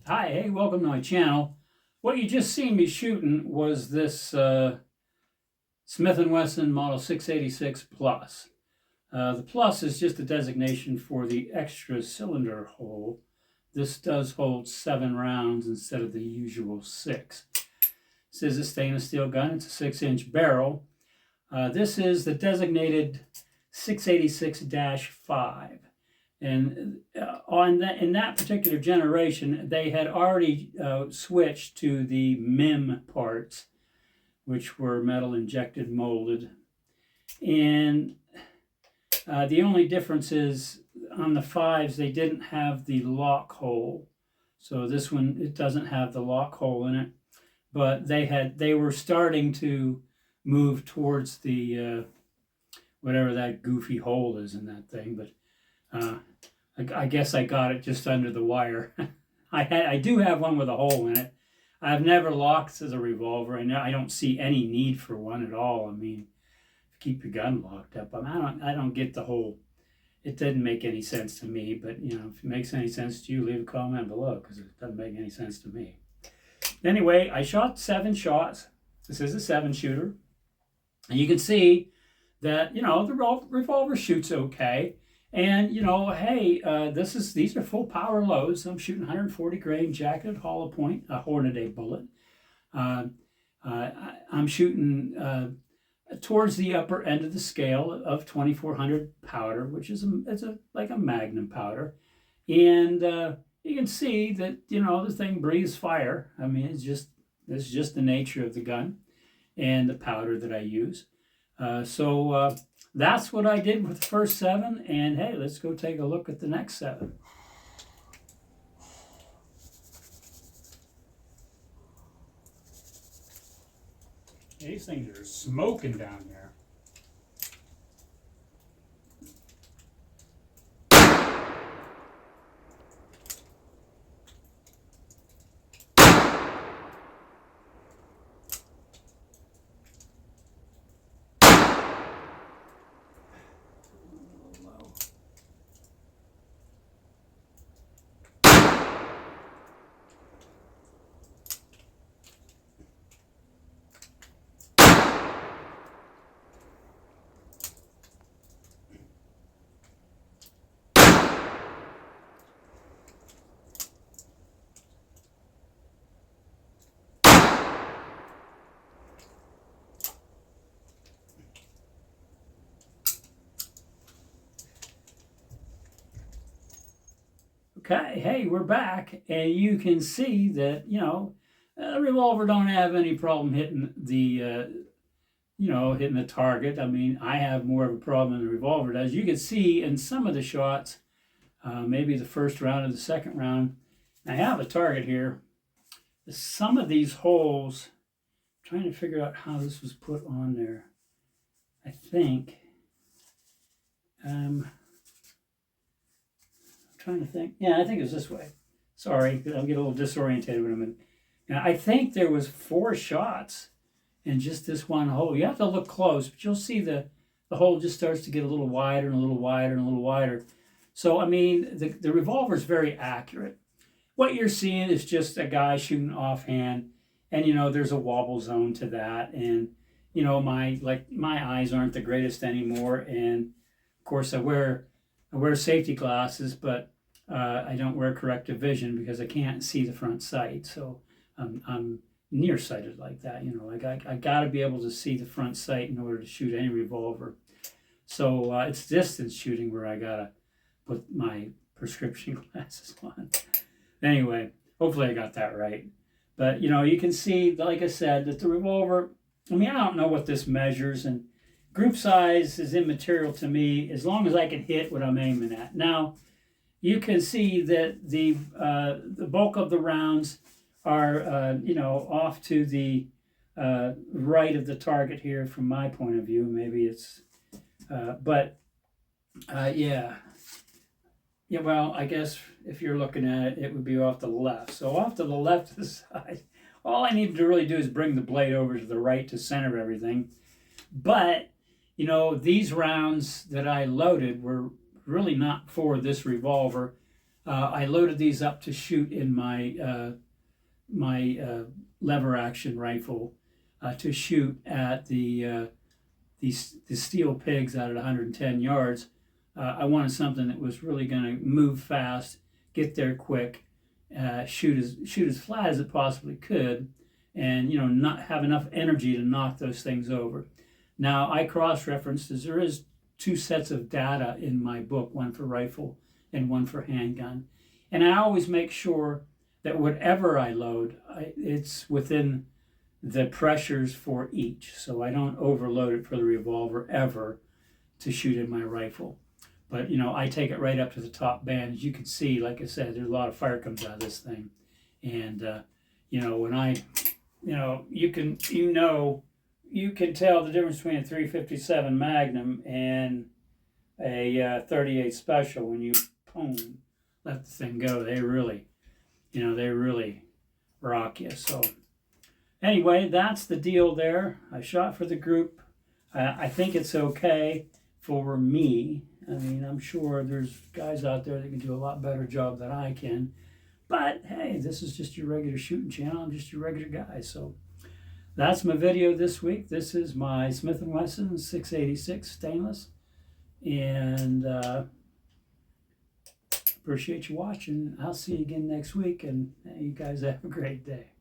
Hi, hey, welcome to my channel. What you just seen me shooting was this Smith&Wesson Model 686 Plus. The Plus is just a designation for the extra cylinder hole. This does hold 7 rounds instead of the usual 6. This is a stainless steel gun. It's a 6-inch barrel. This is the designated 686-5. And in that particular generation, they had already switched to the MIM parts, which were metal injected molded. And the only difference is on the 5s, they didn't have the lock hole. So this one, it doesn't have the lock hole in it. But they were starting to move towards the whatever that goofy hole is in that thing. But I guess I got it just under the wire. I do have one with a hole in it. I've never locked as a revolver, and I don't see any need for one at all. I mean, keep your gun locked up. I don't get the whole. It didn't make any sense to me. But if it makes any sense to you, leave a comment below because it doesn't make any sense to me. Anyway, I shot 7 shots. This is a 7-shooter, and you can see that the revolver shoots okay. And hey, these are full power loads. I'm shooting 140 grain jacketed hollow point, a Hornady bullet. I'm shooting towards the upper end of the scale of 2400 powder, which is like a Magnum powder. And you can see that the thing breathes fire. I mean, it's just the nature of the gun and the powder that I use. So that's what I did with the first 7, and hey, let's go take a look at the next 7. These things are smoking down there. Okay, hey, we're back, and you can see that the revolver don't have any problem hitting the hitting the target. I mean, I have more of a problem than the revolver does. You can see in some of the shots, maybe the first round or the second round, I have a target here. Some of these holes, I'm trying to figure out how this was put on there. I think. Trying to think. Yeah, I think it was this way. Sorry, I'll get a little disoriented when I'm in. Now, I think there was 4 shots in just this one hole. You have to look close, but you'll see the hole just starts to get a little wider and a little wider and a little wider. So, I mean, the revolver is very accurate. What you're seeing is just a guy shooting offhand, and there's a wobble zone to that, and my eyes aren't the greatest anymore, and of course I wear safety glasses, but I don't wear corrective vision because I can't see the front sight. So I'm nearsighted like that. I got to be able to see the front sight in order to shoot any revolver. So it's distance shooting where I got to put my prescription glasses on. Anyway, hopefully I got that right. But, you can see, like I said, that the revolver, I mean, I don't know what this measures, and group size is immaterial to me as long as I can hit what I'm aiming at. Now, you can see that the bulk of the rounds are off to the right of the target here from my point of view. Maybe it's, yeah. Yeah, well, I guess if you're looking at it, it would be off to the left. So off to the left of the side, all I need to really do is bring the blade over to the right to center everything. But these rounds that I loaded were really not for this revolver. I loaded these up to shoot in my lever action rifle to shoot at the steel pigs out at 110 yards. I wanted something that was really going to move fast, get there quick, shoot as flat as it possibly could, and not have enough energy to knock those things over. Now I cross-referenced, as there is 2 sets of data in my book, one for rifle and one for handgun, and I always make sure that whatever I load, it's within the pressures for each, so I don't overload it for the revolver ever to shoot in my rifle. But I take it right up to the top band. As you can see, like I said, there's a lot of fire comes out of this thing, and when I, you can tell the difference between a 357 Magnum and a 38 Special when you boom, let the thing go. They really rock you. So anyway, that's the deal there. I shot for the group. I think it's okay for me. I mean, I'm sure there's guys out there that can do a lot better job than I can. But hey, this is just your regular shooting channel. I'm just your regular guy. So that's my video this week. This is my Smith&Wesson 686 stainless. And appreciate you watching. I'll see you again next week. And you guys have a great day.